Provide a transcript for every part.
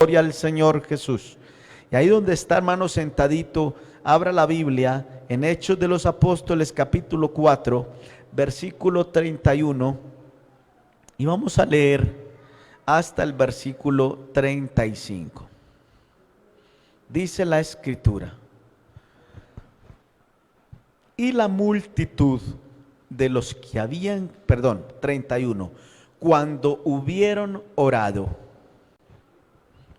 Gloria al Señor Jesús. Y ahí donde está, hermano, sentadito, abra la Biblia en Hechos de los Apóstoles capítulo 4, versículo 31, y vamos a leer hasta el versículo 35. Dice la Escritura: y la multitud de los que habían, 31, cuando hubieron orado.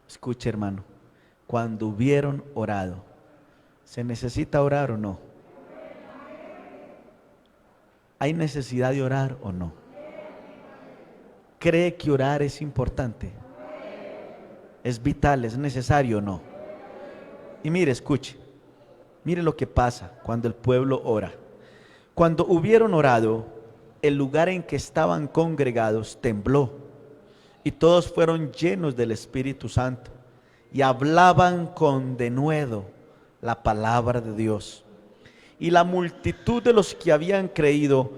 Escuche, hermano, cuando hubieron orado. ¿Se necesita orar o no? ¿Hay necesidad de orar o no? ¿Cree que orar es importante? ¿Es vital? ¿Es necesario o no? Y mire, escuche, mire lo que pasa cuando el pueblo ora. Cuando hubieron orado, el lugar en que estaban congregados tembló, y todos fueron llenos del Espíritu Santo, y hablaban con denuedo la palabra de Dios. Y la multitud de los que habían creído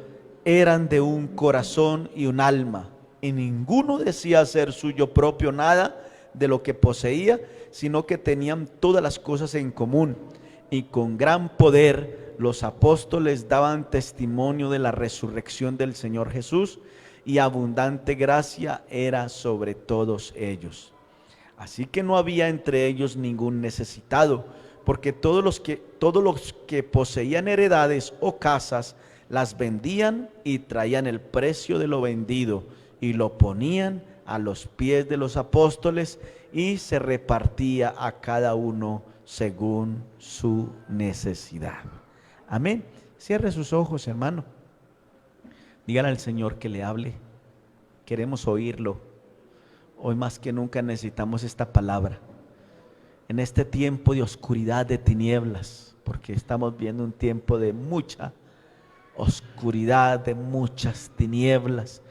eran de un corazón y un alma, y ninguno decía ser suyo propio nada de lo que poseía, sino que tenían todas las cosas en común. Y con gran poder los apóstoles daban testimonio de la resurrección del Señor Jesús, y abundante gracia era sobre todos ellos. Así que no había entre ellos ningún necesitado, porque todos los que poseían heredades o casas las vendían y traían el precio de lo vendido y lo ponían a los pies de los apóstoles, y se repartía a cada uno según su necesidad. Amén. Cierre sus ojos, hermano. Dígale al Señor que le hable. Queremos oírlo. Hoy más que nunca necesitamos esta palabra. En este tiempo de oscuridad, de tinieblas, porque estamos viendo un tiempo de mucha oscuridad, de muchas tinieblas.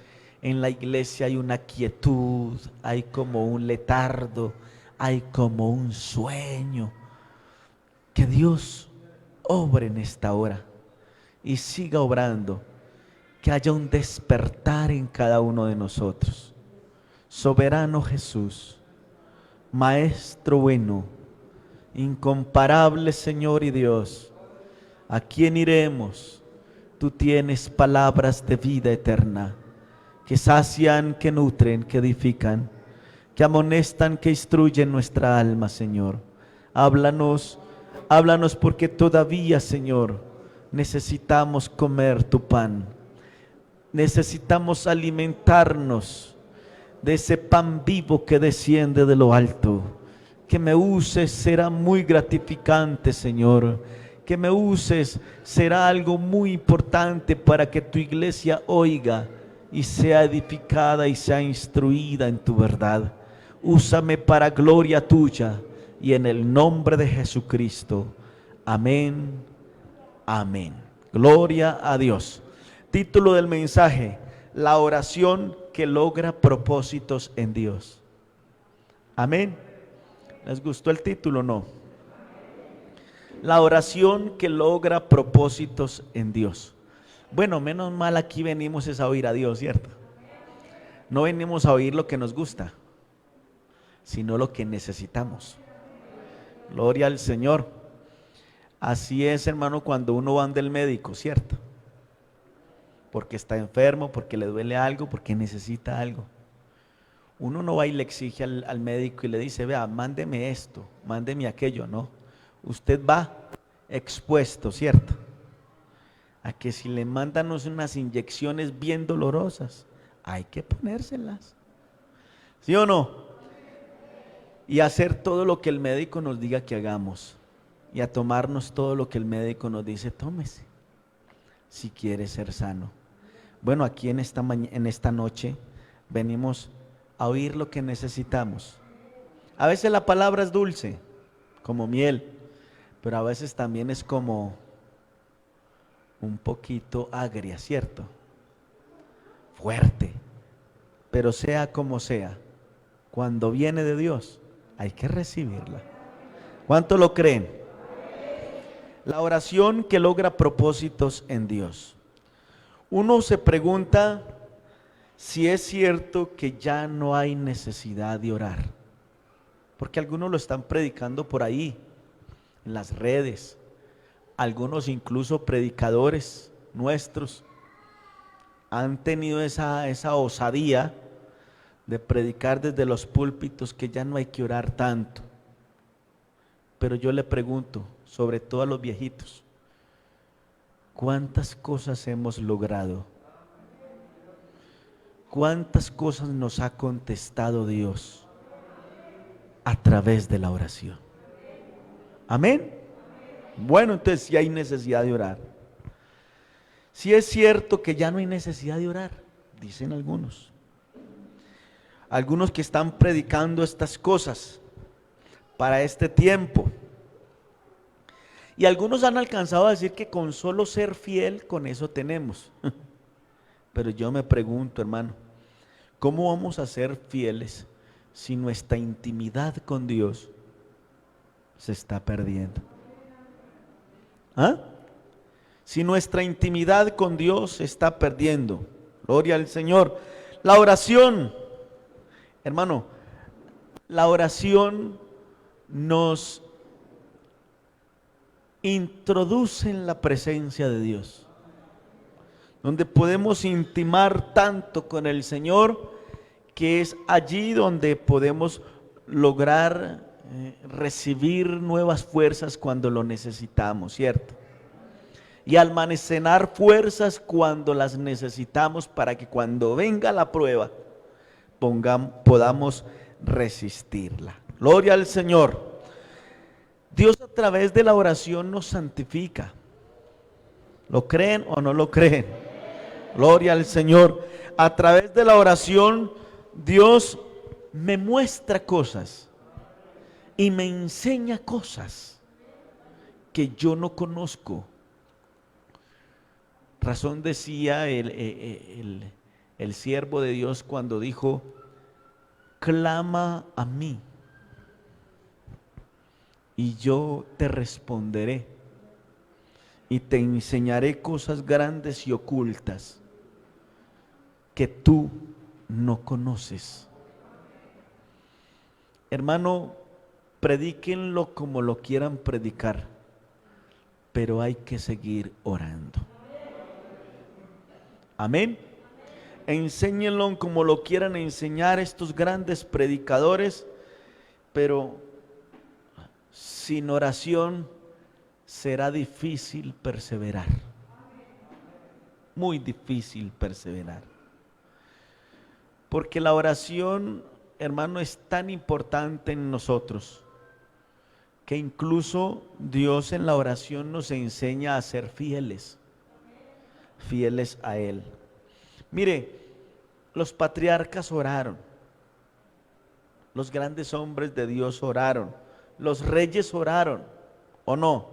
En la iglesia hay una quietud, hay como un letargo, hay como un sueño. Que Dios obre en esta hora y siga obrando, que haya un despertar en cada uno de nosotros. Soberano Jesús, Maestro bueno, incomparable Señor y Dios, ¿a quién iremos? Tú tienes palabras de vida eterna, que sacian, que nutren, que edifican, que amonestan, que instruyen nuestra alma, Señor. Háblanos, háblanos, porque todavía, Señor, necesitamos comer tu pan. Necesitamos alimentarnos de ese pan vivo que desciende de lo alto. Que me uses será muy gratificante, Señor. Que me uses será algo muy importante para que tu iglesia oiga y sea edificada y sea instruida en tu verdad. Úsame para gloria tuya y en el nombre de Jesucristo. Amén. Amén. Gloria a Dios. Título del mensaje: la oración que logra propósitos en Dios. Amén. ¿Les gustó el título o no? La oración que logra propósitos en Dios. Bueno, menos mal aquí venimos es a oír a Dios, ¿cierto? No venimos a oír lo que nos gusta, sino lo que necesitamos. Gloria al Señor. Así es, hermano, cuando uno va ante el médico, ¿cierto? Porque está enfermo, porque le duele algo, porque necesita algo. Uno no va y le exige al médico y le dice: vea, mándeme esto, mándeme aquello, no. Usted va expuesto, ¿cierto? A que si le mandan unas inyecciones bien dolorosas, hay que ponérselas, ¿sí o no? Y hacer todo lo que el médico nos diga que hagamos, y a tomarnos todo lo que el médico nos dice: tómese, si quiere ser sano. Bueno, aquí en esta noche venimos a oír lo que necesitamos. A veces la palabra es dulce, como miel, pero a veces también es como un poquito agria, ¿cierto? Fuerte. Pero sea como sea, cuando viene de Dios, hay que recibirla. ¿Cuánto lo creen? La oración que logra propósitos en Dios. Uno se pregunta si es cierto que ya no hay necesidad de orar. porque algunos lo están predicando por ahí, en las redes, algunos incluso predicadores nuestros han tenido esa osadía de predicar desde los púlpitos que ya no hay que orar tanto. Pero yo le pregunto, sobre todo a los viejitos, ¿cuántas cosas hemos logrado? ¿Cuántas cosas nos ha contestado Dios a través de la oración? Amén. Bueno, entonces sí hay necesidad de orar. Sí es cierto que ya no hay necesidad de orar, dicen algunos. Algunos que están predicando estas cosas para este tiempo. Y algunos han alcanzado a decir que con solo ser fiel, con eso tenemos. Pero yo me pregunto, hermano, ¿cómo vamos a ser fieles si nuestra intimidad con Dios se está perdiendo? ¿Ah? Si nuestra intimidad con Dios se está perdiendo. Gloria al Señor. La oración, hermano, la oración nos introduce en la presencia de Dios, donde podemos intimar tanto con el Señor, que es allí donde podemos lograr recibir nuevas fuerzas cuando lo necesitamos, ¿cierto? Y almacenar fuerzas cuando las necesitamos, para que cuando venga la prueba podamos resistirla. Gloria al Señor. Dios a través de la oración nos santifica. ¿Lo creen o no lo creen? Gloria al Señor. A través de la oración Dios me muestra cosas y me enseña cosas que yo no conozco. Razón decía el siervo de Dios cuando dijo: clama a mí y yo te responderé y te enseñaré cosas grandes y ocultas que tú no conoces. Hermano, predíquenlo como lo quieran predicar, pero hay que seguir orando. Amén. Enséñenlo como lo quieran enseñar estos grandes predicadores, pero sin oración será difícil perseverar. Muy difícil perseverar. Porque la oración, hermano, es tan importante en nosotros, que incluso Dios en la oración nos enseña a ser fieles a Él. Mire, los patriarcas oraron, los grandes hombres de Dios oraron, los reyes oraron, ¿o no?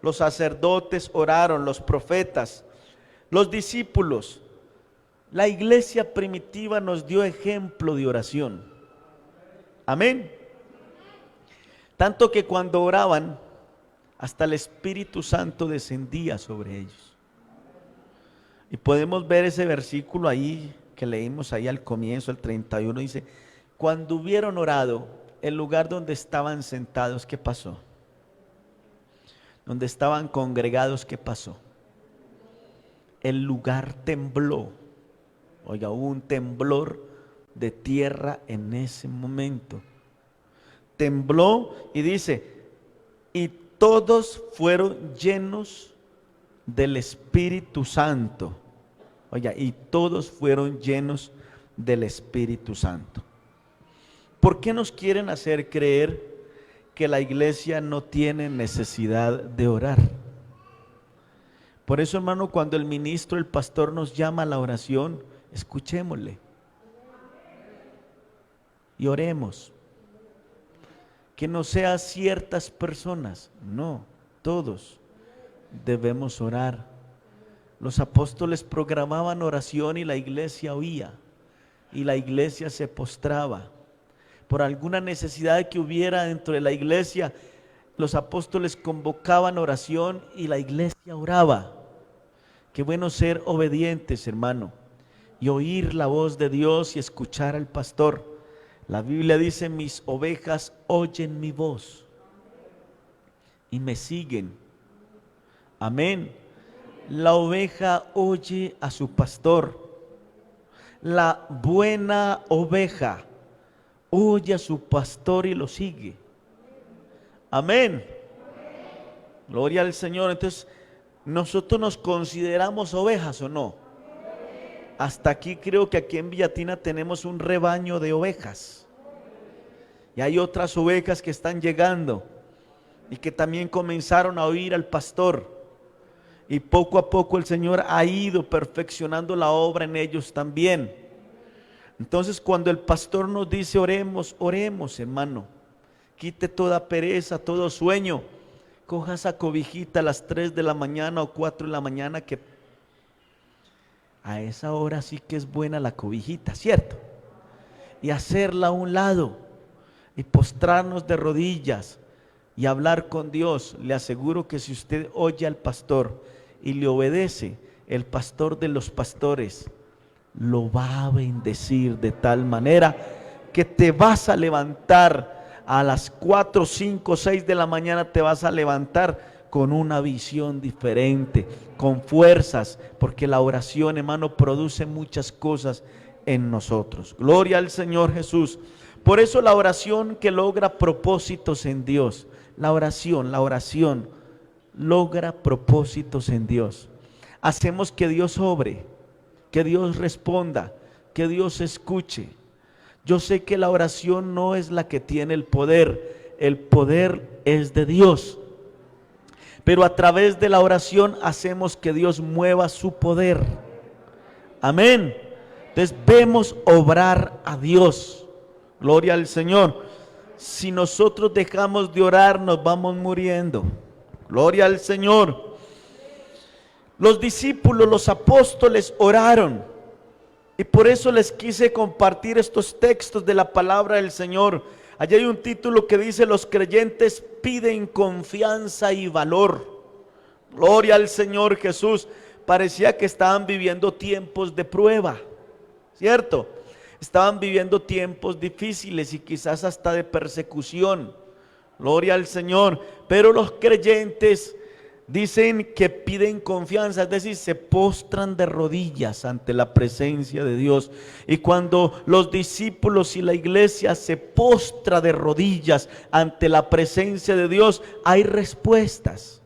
Los sacerdotes oraron, los profetas, los discípulos. La iglesia primitiva nos dio ejemplo de oración. Amén. Tanto que cuando oraban, hasta el Espíritu Santo descendía sobre ellos. Y podemos ver ese versículo ahí que leímos ahí al comienzo, el 31, dice: cuando hubieron orado, el lugar donde estaban sentados, ¿qué pasó? Donde estaban congregados, ¿qué pasó? El lugar tembló. Oiga, hubo un temblor de tierra en ese momento. Tembló y dice: y todos fueron llenos del Espíritu Santo. Oiga, y todos fueron llenos del Espíritu Santo. ¿Por qué nos quieren hacer creer que la iglesia no tiene necesidad de orar? Por eso, hermano, cuando el ministro, el pastor nos llama a la oración, escuchémosle y oremos. Que no sea ciertas personas, no, todos debemos orar. Los apóstoles programaban oración y la iglesia oía, y la iglesia se postraba. Por alguna necesidad que hubiera dentro de la iglesia, los apóstoles convocaban oración y la iglesia oraba. Qué bueno ser obedientes, hermano, y oír la voz de Dios y escuchar al pastor, La Biblia dice: mis ovejas oyen mi voz y me siguen. Amén. La oveja oye a su pastor. La buena oveja oye a su pastor y lo sigue. Amén. Gloria al Señor. Entonces, ¿nosotros nos consideramos ovejas o no? Hasta aquí creo que aquí en Villatina tenemos un rebaño de ovejas. Y hay otras ovejas que están llegando y que también comenzaron a oír al pastor. Y poco a poco el Señor ha ido perfeccionando la obra en ellos también. Entonces, cuando el pastor nos dice oremos, oremos, hermano. Quite toda pereza, todo sueño. Coja esa cobijita a las 3 de la mañana o 4 de la mañana, que a esa hora sí que es buena la cobijita, ¿cierto? Y hacerla a un lado y postrarnos de rodillas y hablar con Dios. Le aseguro que si usted oye al pastor y le obedece, el pastor de los pastores lo va a bendecir de tal manera que te vas a levantar a las 4, 5, 6 de la mañana, te vas a levantar con una visión diferente, con fuerzas, porque la oración, hermano, produce muchas cosas en nosotros. Gloria al Señor Jesús. Por eso la oración que logra propósitos en Dios, la oración logra propósitos en Dios. Hacemos que Dios obre, que Dios responda, que Dios escuche. Yo sé que la oración no es la que tiene el poder es de Dios. Pero a través de la oración hacemos que Dios mueva su poder. Amén. Entonces vemos obrar a Dios. Gloria al Señor. Si nosotros dejamos de orar, nos vamos muriendo. Gloria al Señor. Los discípulos, los apóstoles oraron. Y por eso les quise compartir estos textos de la palabra del Señor. Allí hay un título que dice: los creyentes piden confianza y valor. Gloria al Señor Jesús. Parecía que estaban viviendo tiempos de prueba, ¿cierto? Estaban viviendo tiempos difíciles y quizás hasta de persecución. Gloria al Señor. Pero los creyentes dicen que piden confianza, es decir, se postran de rodillas ante la presencia de Dios. Y cuando los discípulos y la iglesia se postra de rodillas ante la presencia de Dios, hay respuestas.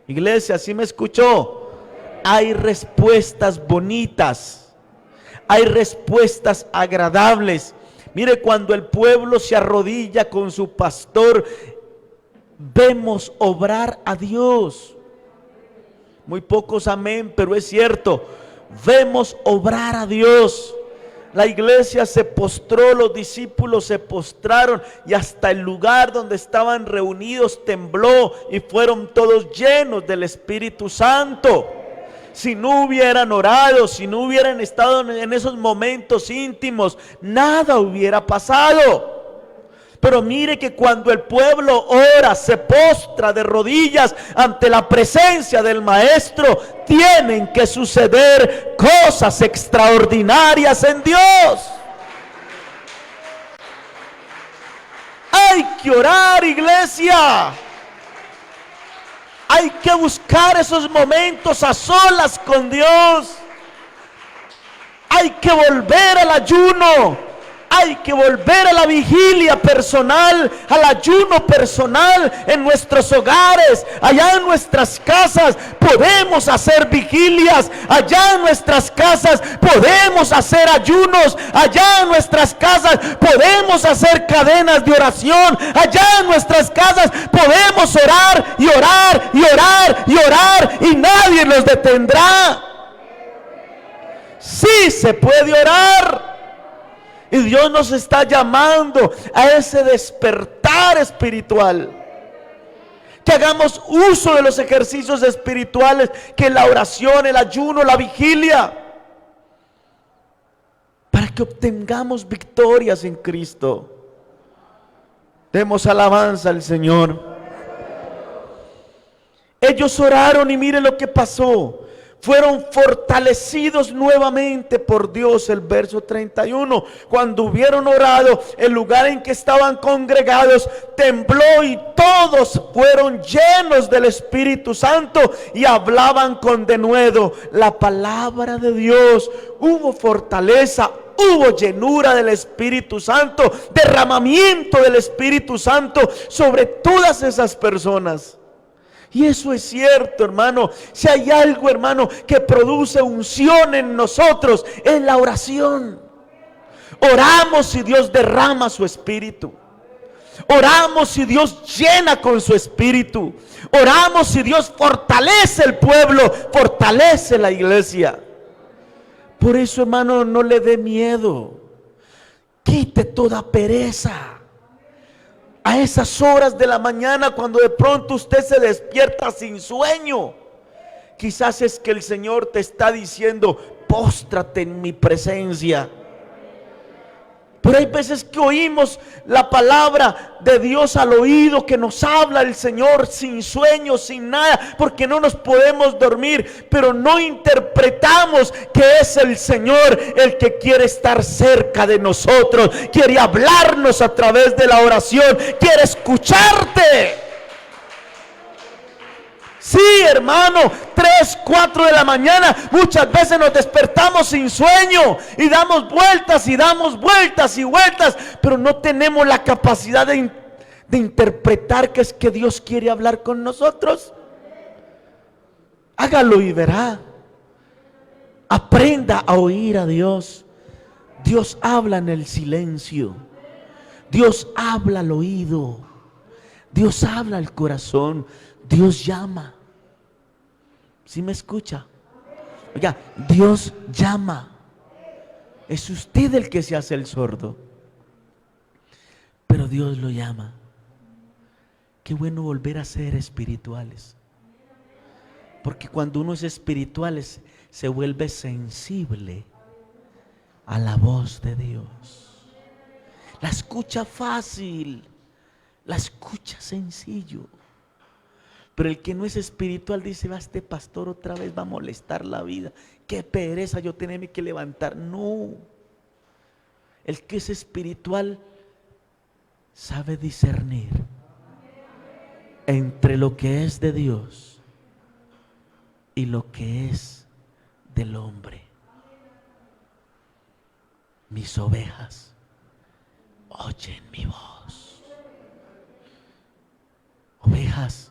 Iglesia, ¿sí me escuchó? Hay respuestas bonitas, hay respuestas agradables. Mire, cuando el pueblo se arrodilla con su pastor, vemos obrar a Dios. Muy pocos amén, pero es cierto. Vemos obrar a Dios. La iglesia se postró, los discípulos se postraron y hasta el lugar donde estaban reunidos tembló y fueron todos llenos del Espíritu Santo. Si no hubieran orado, si no hubieran estado en esos momentos íntimos, nada hubiera pasado. Pero mire que cuando el pueblo ora, se postra de rodillas ante la presencia del Maestro, tienen que suceder cosas extraordinarias en Dios. Hay que orar, iglesia. Hay que buscar esos momentos a solas con Dios. Hay que volver al ayuno. Hay que volver a la vigilia personal, al ayuno personal en nuestros hogares, allá en nuestras casas. Podemos hacer vigilias, allá en nuestras casas podemos hacer ayunos, allá en nuestras casas podemos hacer cadenas de oración, allá en nuestras casas podemos orar y orar y orar y orar y nadie nos detendrá. Sí se puede orar. Y Dios nos está llamando a ese despertar espiritual. Que hagamos uso de los ejercicios espirituales, que la oración, el ayuno, la vigilia, para que obtengamos victorias en Cristo. Demos alabanza al Señor. Ellos oraron y miren lo que pasó. fueron fortalecidos nuevamente por Dios. El verso 31, cuando hubieron orado, el lugar en que estaban congregados tembló y todos fueron llenos del Espíritu Santo y hablaban con denuedo la palabra de Dios. Hubo fortaleza, hubo llenura del Espíritu Santo, derramamiento del Espíritu Santo sobre todas esas personas. Y eso es cierto, hermano. Si hay algo, hermano, que produce unción en nosotros, es la oración. Oramos y Dios derrama su Espíritu. Oramos y Dios llena con su Espíritu. Oramos y Dios fortalece el pueblo, fortalece la iglesia. Por eso, hermano, no le dé miedo. Quite toda pereza. A esas horas de la mañana, cuando de pronto usted se despierta sin sueño, quizás es que el Señor te está diciendo: póstrate en mi presencia. Pero hay veces que oímos la palabra de Dios al oído, que nos habla el Señor sin sueño, sin nada, porque no nos podemos dormir, pero no interpretamos que es el Señor el que quiere estar cerca de nosotros, quiere hablarnos a través de la oración, quiere escucharte. Sí, hermano, 3, 4 de la mañana, muchas veces nos despertamos sin sueño y damos vueltas y damos vueltas y vueltas, pero no tenemos la capacidad de interpretar que es que Dios quiere hablar con nosotros. Hágalo y verá. Aprenda a oír a Dios. Dios habla en el silencio. Dios habla al oído. Dios habla al corazón. Dios llama. ¿Sí me escucha? Oiga, Dios llama. Es usted el que se hace el sordo, pero Dios lo llama. Qué bueno volver a ser espirituales, porque cuando uno es espiritual se vuelve sensible a la voz de Dios. La escucha fácil, la escucha sencillo. Pero el que no es espiritual dice: va, este pastor otra vez va a molestar la vida, qué pereza yo tenerme que levantar. No, el que es espiritual sabe discernir entre lo que es de Dios y lo que es del hombre. Mis ovejas oyen mi voz. Ovejas,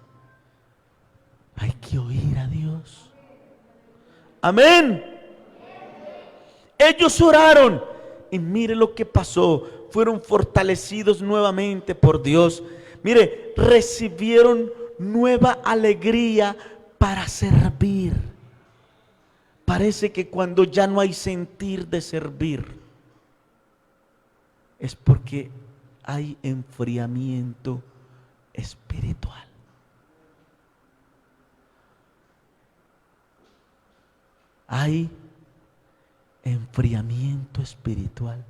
hay que oír a Dios. Amén. Ellos oraron y mire lo que pasó. Fueron fortalecidos nuevamente por Dios. Mire, recibieron nueva alegría para servir. Parece que cuando ya no hay sentir de servir, es porque hay enfriamiento espiritual. Hay enfriamiento espiritual.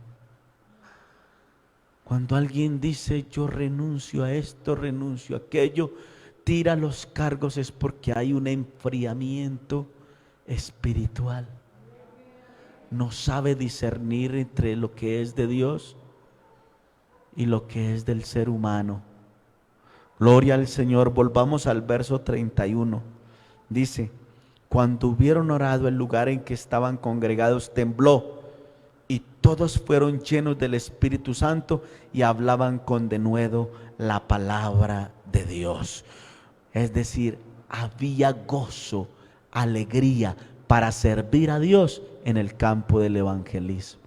Cuando alguien dice: yo renuncio a esto, renuncio a aquello, tira los cargos, es porque hay un enfriamiento espiritual. No sabe discernir entre lo que es de Dios y lo que es del ser humano. Gloria al Señor. Volvamos al verso 31. Dice: cuando hubieron orado, el lugar en que estaban congregados tembló y todos fueron llenos del Espíritu Santo y hablaban con denuedo la palabra de Dios. Es decir, había gozo, alegría para servir a Dios en el campo del evangelismo.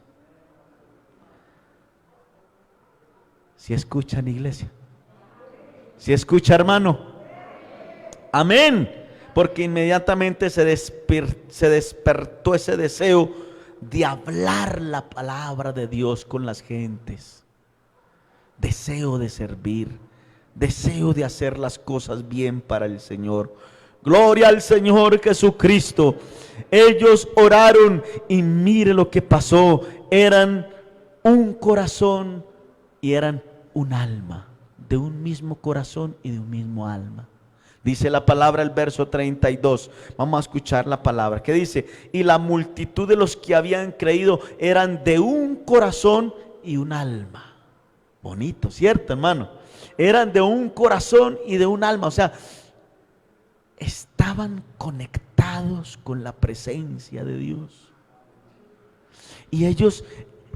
¿Sí escuchan, iglesia? ¿Sí escucha, hermano? Amén. Porque inmediatamente se despertó ese deseo de hablar la palabra de Dios con las gentes. Deseo de servir, deseo de hacer las cosas bien para el Señor. Gloria al Señor Jesucristo. Ellos oraron y mire lo que pasó. Eran un corazón y eran un alma, de un mismo corazón y de un mismo alma. Dice la palabra, el verso 32. Vamos a escuchar la palabra que dice: y la multitud de los que habían creído eran de un corazón y un alma. Bonito, ¿cierto, hermano? Eran de un corazón y de un alma. O sea, estaban conectados con la presencia de Dios. Y ellos,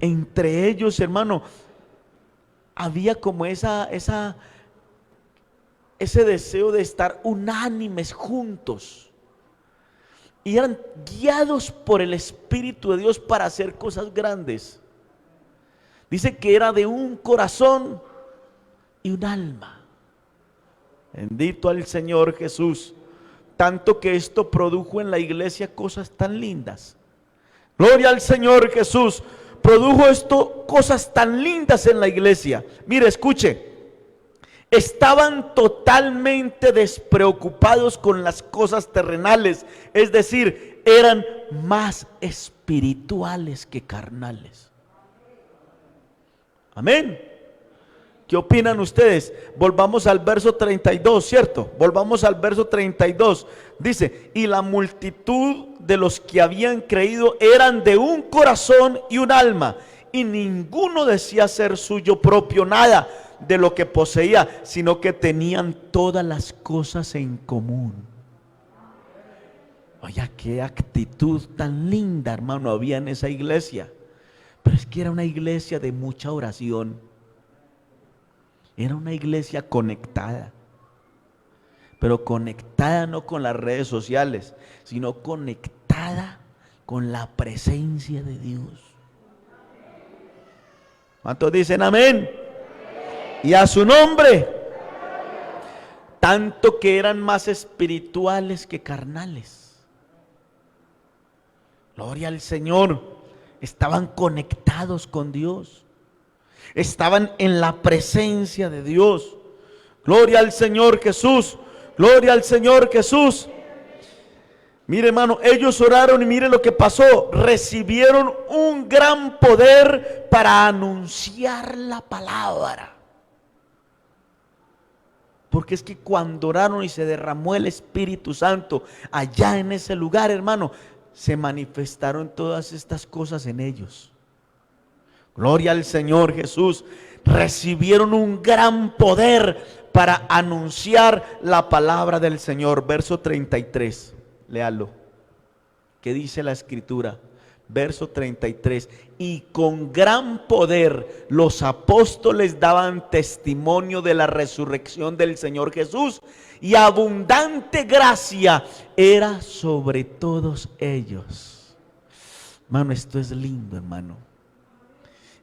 entre ellos, hermano, había como ese deseo de estar unánimes juntos. Y eran guiados por el Espíritu de Dios para hacer cosas grandes. Dice que era de un corazón y un alma. Bendito al Señor Jesús. Tanto que esto produjo en la iglesia cosas tan lindas. Gloria al Señor Jesús. Produjo esto cosas tan lindas en la iglesia. Mire, escuche. Estaban totalmente despreocupados con las cosas terrenales. Es decir, eran más espirituales que carnales. Amén. ¿Qué opinan ustedes? Volvamos al verso 32, ¿cierto? Volvamos al verso 32. Dice: y la multitud de los que habían creído eran de un corazón y un alma, y ninguno decía ser suyo propio nada de lo que poseía, sino que tenían todas las cosas en común. Oye, qué actitud tan linda, hermano, había en esa iglesia. Pero es que era una iglesia de mucha oración. Era una iglesia conectada, pero conectada no con las redes sociales, sino conectada con la presencia de Dios. ¿Cuántos dicen amén? Y a su nombre. Tanto que eran más espirituales que carnales. Gloria al Señor. Estaban conectados con Dios. Estaban en la presencia de Dios. Gloria al Señor Jesús. Gloria al Señor Jesús. Mire, hermano, ellos oraron y mire lo que pasó. Recibieron un gran poder para anunciar la palabra. Porque es que cuando oraron y se derramó el Espíritu Santo allá en ese lugar, hermano, se manifestaron todas estas cosas en ellos. Gloria al Señor Jesús. Recibieron un gran poder para anunciar la palabra del Señor. Verso 33, léalo. ¿Qué dice la Escritura? Verso 33. Y con gran poder los apóstoles daban testimonio de la resurrección del Señor Jesús, y abundante gracia era sobre todos ellos. Hermano, esto es lindo, hermano.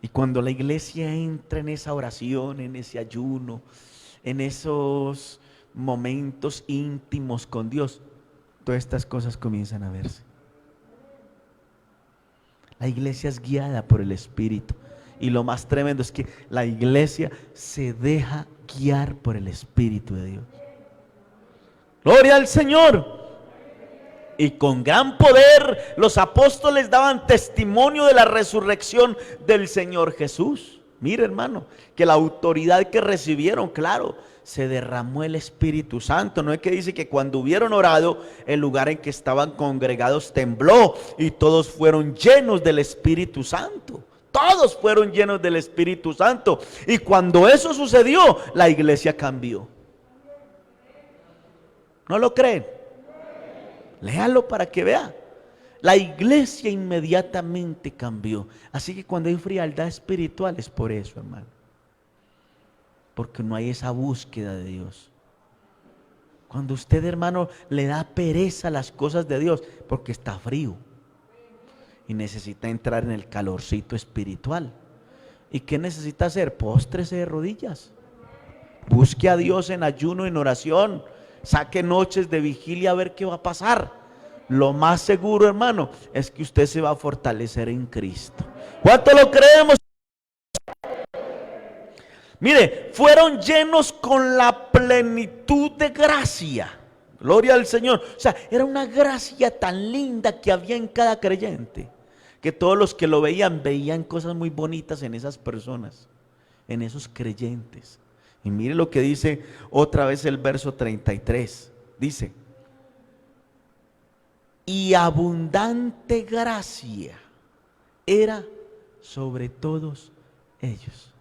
Y cuando la iglesia entra en esa oración, en ese ayuno, en esos momentos íntimos con Dios, todas estas cosas comienzan a verse. La iglesia es guiada por el Espíritu. Y lo más tremendo es que la iglesia se deja guiar por el Espíritu de Dios. Gloria al Señor. Y con gran poder los apóstoles daban testimonio de la resurrección del Señor Jesús. Mire, hermano, que la autoridad que recibieron, claro, se derramó el Espíritu Santo. No es que dice que cuando hubieron orado, el lugar en que estaban congregados tembló y todos fueron llenos del Espíritu Santo. Todos fueron llenos del Espíritu Santo. Y cuando eso sucedió, la iglesia cambió. ¿No lo creen? Léalo para que vea. La iglesia inmediatamente cambió. Así que cuando hay frialdad espiritual es por eso, hermano. Porque no hay esa búsqueda de Dios. Cuando usted, hermano, le da pereza a las cosas de Dios, porque está frío y necesita entrar en el calorcito espiritual. ¿Y qué necesita hacer? Póstrese de rodillas. Busque a Dios en ayuno, en oración. Saque noches de vigilia a ver qué va a pasar. Lo más seguro, hermano, es que usted se va a fortalecer en Cristo. ¿Cuánto lo creemos? Mire, fueron llenos con la plenitud de gracia. Gloria al Señor. O sea, era una gracia tan linda que había en cada creyente, que todos los que lo veían cosas muy bonitas en esas personas, en esos creyentes. Y mire lo que dice otra vez el verso 33. Dice, y abundante gracia era sobre todos ellos.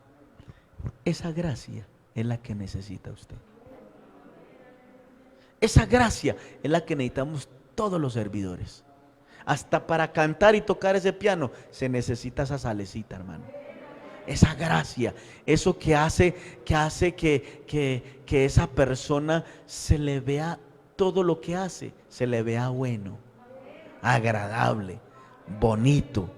Esa gracia es la que necesita usted. Esa gracia es la que necesitamos todos los servidores. Hasta para cantar y tocar ese piano se necesita esa salecita, hermano. Esa gracia, eso que hace que esa persona se le vea, todo lo que hace, se le vea bueno, agradable, bonito.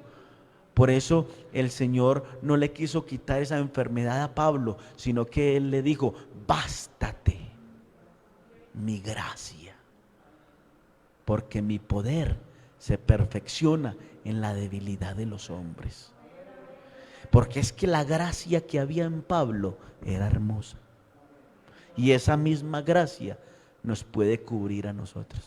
Por eso el Señor no le quiso quitar esa enfermedad a Pablo, sino que Él le dijo, bástate mi gracia, porque mi poder se perfecciona en la debilidad de los hombres. Porque es que la gracia que había en Pablo era hermosa. Y esa misma gracia nos puede cubrir a nosotros.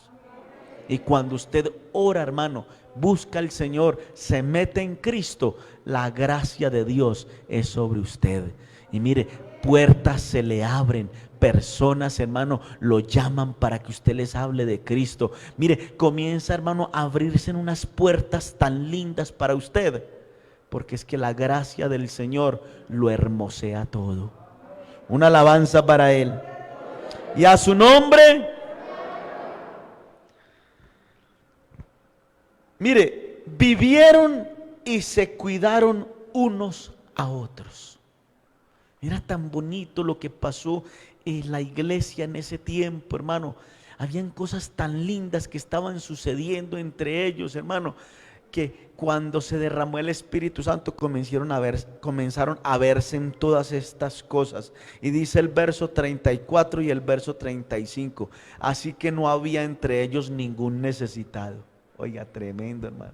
Y cuando usted ora, hermano, busca al Señor, se mete en Cristo, la gracia de Dios es sobre usted. Y mire, puertas se le abren, personas, hermano, lo llaman para que usted les hable de Cristo. Mire, comienza, hermano, a abrirse en unas puertas tan lindas para usted, porque es que la gracia del Señor lo hermosea todo. Una alabanza para Él. Y a su nombre. Mire, vivieron y se cuidaron unos a otros. Era tan bonito lo que pasó en la iglesia en ese tiempo, hermano. Habían cosas tan lindas que estaban sucediendo entre ellos, hermano, que cuando se derramó el Espíritu Santo comenzaron a verse en todas estas cosas. Y dice el verso 34 y el verso 35, así que no había entre ellos ningún necesitado. Oiga, tremendo, hermano.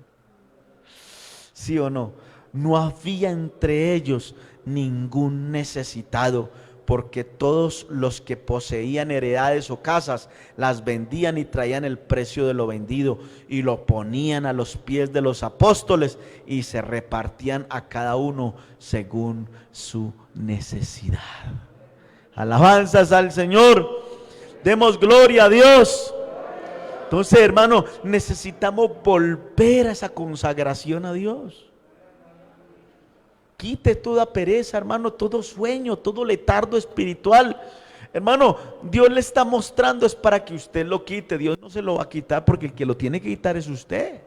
¿Sí o no? No había entre ellos ningún necesitado, porque todos los que poseían heredades o casas las vendían y traían el precio de lo vendido y lo ponían a los pies de los apóstoles y se repartían a cada uno según su necesidad. Alabanzas al Señor, demos gloria a Dios. Entonces, hermano, necesitamos volver a esa consagración a Dios. Quite toda pereza, hermano, todo sueño, todo letargo espiritual. Hermano, Dios le está mostrando es para que usted lo quite. Dios no se lo va a quitar, porque el que lo tiene que quitar es usted.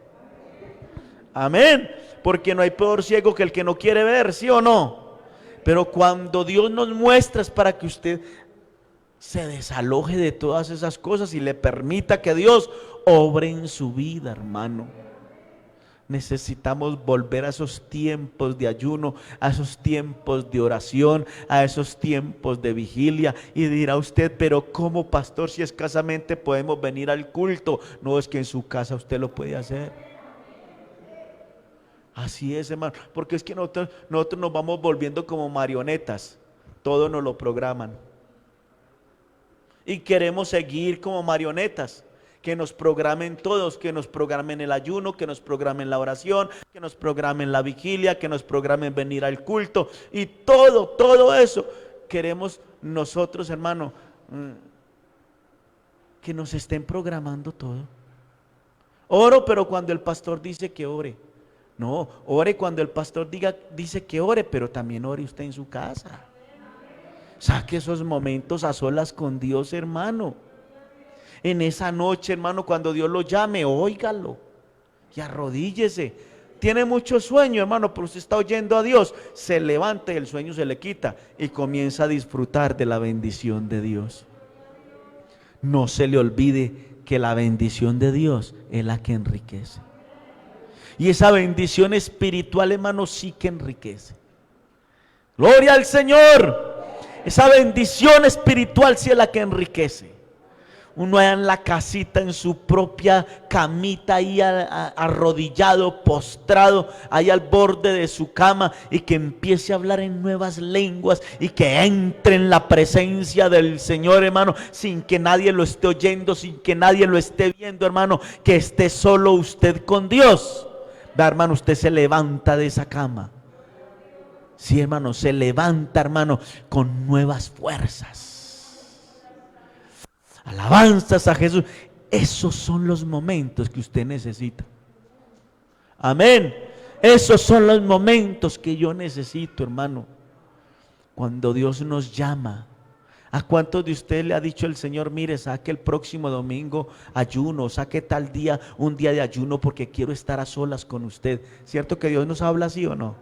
Amén. Porque no hay peor ciego que el que no quiere ver, ¿sí o no? Pero cuando Dios nos muestra es para que usted se desaloje de todas esas cosas y le permita que Dios obre en su vida, hermano. Necesitamos volver a esos tiempos de ayuno, a esos tiempos de oración, a esos tiempos de vigilia. Y dirá usted, pero ¿cómo, pastor, si escasamente podemos venir al culto? No, es que en su casa usted lo puede hacer. Así es, hermano, porque es que nosotros nos vamos volviendo como marionetas. Todo nos lo programan. Y queremos seguir como marionetas, que nos programen todos, que nos programen el ayuno, que nos programen la oración, que nos programen la vigilia, que nos programen venir al culto. Y todo eso queremos nosotros, hermano, que nos estén programando todo. Oro, pero cuando el pastor dice que ore. No, ore cuando el pastor dice que ore, pero también ore usted en su casa. Saque esos momentos a solas con Dios, hermano. En esa noche, hermano, cuando Dios lo llame, óigalo y arrodíllese. Tiene mucho sueño, hermano, pero usted está oyendo a Dios. Se levanta y el sueño se le quita y comienza a disfrutar de la bendición de Dios. No se le olvide que la bendición de Dios es la que enriquece. Y esa bendición espiritual, hermano, sí que enriquece. Gloria al Señor. Esa bendición espiritual sí es la que enriquece. Uno allá en la casita, en su propia camita, ahí arrodillado, postrado, ahí al borde de su cama, y que empiece a hablar en nuevas lenguas y que entre en la presencia del Señor, hermano, sin que nadie lo esté oyendo, sin que nadie lo esté viendo, hermano, que esté solo usted con Dios. Vea, hermano, usted se levanta de esa cama. Sí, hermano, se levanta, hermano, con nuevas fuerzas. Alabanzas a Jesús. Esos son los momentos que usted necesita. Amén. Esos son los momentos que yo necesito, hermano. Cuando Dios nos llama. ¿A cuántos de ustedes le ha dicho el Señor, mire, saque el próximo domingo ayuno, saque tal día, un día de ayuno porque quiero estar a solas con usted? ¿Cierto que Dios nos habla así o no?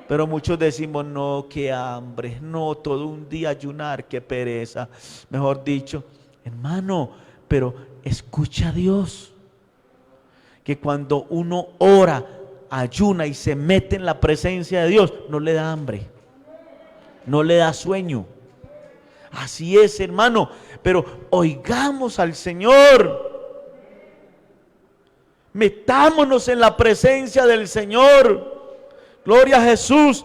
Pero muchos decimos, no, qué hambre, no, todo un día ayunar, qué pereza. Mejor dicho, hermano, pero escucha a Dios. Que cuando uno ora, ayuna y se mete en la presencia de Dios, no le da hambre, no le da sueño. Así es, hermano, pero oigamos al Señor. Metámonos en la presencia del Señor. Gloria a Jesús.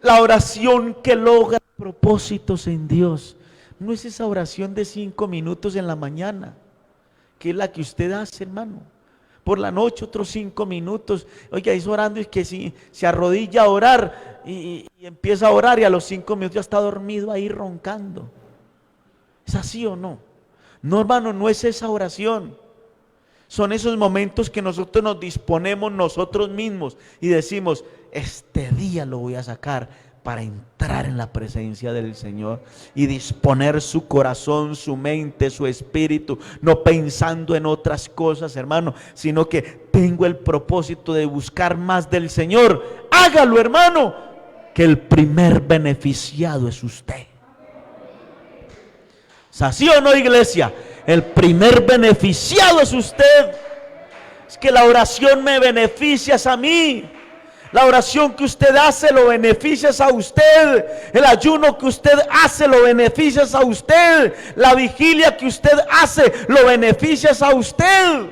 La oración que logra propósitos en Dios no es esa oración de 5 minutos en la mañana, que es la que usted hace, hermano. Por la noche otros 5 minutos. Oiga, es orando y que si se arrodilla a orar y empieza a orar y a los 5 minutos ya está dormido ahí roncando. ¿Es así o no? No, hermano, no es esa oración. Son esos momentos que nosotros nos disponemos nosotros mismos y decimos, este día lo voy a sacar para entrar en la presencia del Señor y disponer su corazón, su mente, su espíritu, no pensando en otras cosas, hermano, sino que tengo el propósito de buscar más del Señor. Hágalo, hermano, que el primer beneficiado es usted. ¿Así o no, iglesia? El primer beneficiado es usted. Es que la oración me beneficia a mí. La oración que usted hace lo beneficia a usted. El ayuno que usted hace lo beneficia a usted. La vigilia que usted hace lo beneficia a usted.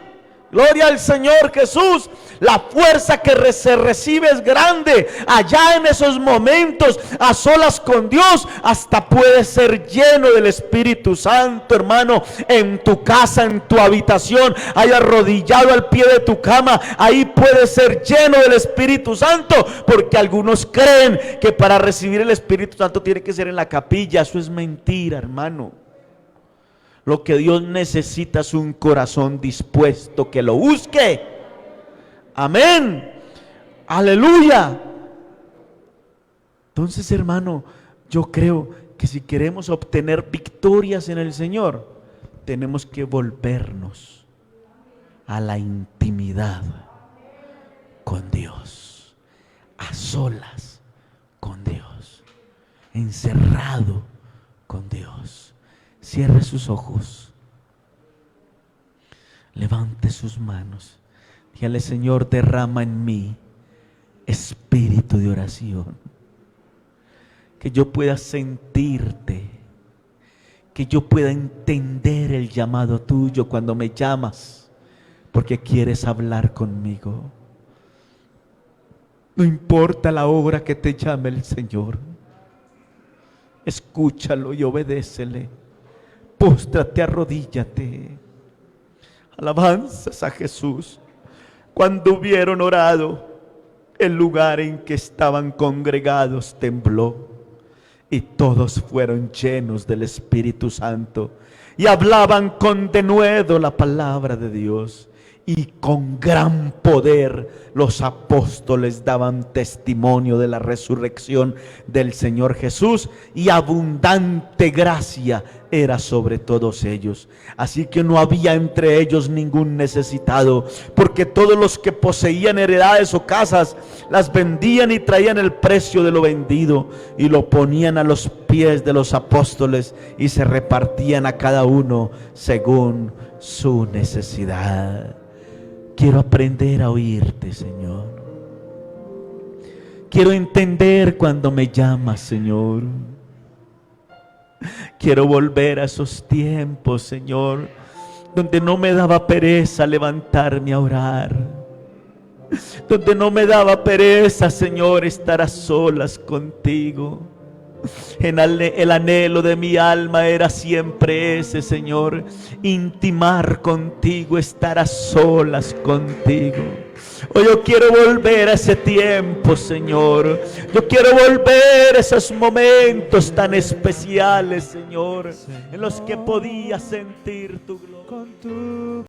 Gloria al Señor Jesús. La fuerza que se recibe es grande. Allá en esos momentos, a solas con Dios, hasta puedes ser lleno del Espíritu Santo, hermano. En tu casa, en tu habitación, ahí arrodillado al pie de tu cama, ahí puedes ser lleno del Espíritu Santo. Porque algunos creen que para recibir el Espíritu Santo tiene que ser en la capilla. Eso es mentira, hermano. Lo que Dios necesita es un corazón dispuesto que lo busque. Amén. Aleluya. Entonces, hermano, yo creo que si queremos obtener victorias en el Señor, tenemos que volvernos a la intimidad con Dios, a solas con Dios, encerrado con Dios. Cierre sus ojos, levante sus manos, dígale: Señor, derrama en mí espíritu de oración, que yo pueda sentirte, que yo pueda entender el llamado tuyo cuando me llamas, porque quieres hablar conmigo. No importa la hora que te llame el Señor, escúchalo y obedécele. Póstrate, arrodíllate. Alabanzas a Jesús. Cuando hubieron orado, el lugar en que estaban congregados tembló, y todos fueron llenos del Espíritu Santo, y hablaban con denuedo la palabra de Dios. Y con gran poder los apóstoles daban testimonio de la resurrección del Señor Jesús, y abundante gracia era sobre todos ellos. Así que no había entre ellos ningún necesitado, porque todos los que poseían heredades o casas las vendían y traían el precio de lo vendido y lo ponían a los pies de los apóstoles, y se repartían a cada uno según su necesidad. Quiero aprender a oírte, Señor. Quiero entender cuando me llamas, Señor. Quiero volver a esos tiempos, Señor, donde no me daba pereza levantarme a orar, donde no me daba pereza, Señor, estar a solas contigo. El anhelo de mi alma era siempre ese, Señor: intimar contigo, estar a solas contigo. Oh, yo quiero volver a ese tiempo, Señor. Yo quiero volver a esos momentos tan especiales, Señor, en los que podía sentir tu gloria.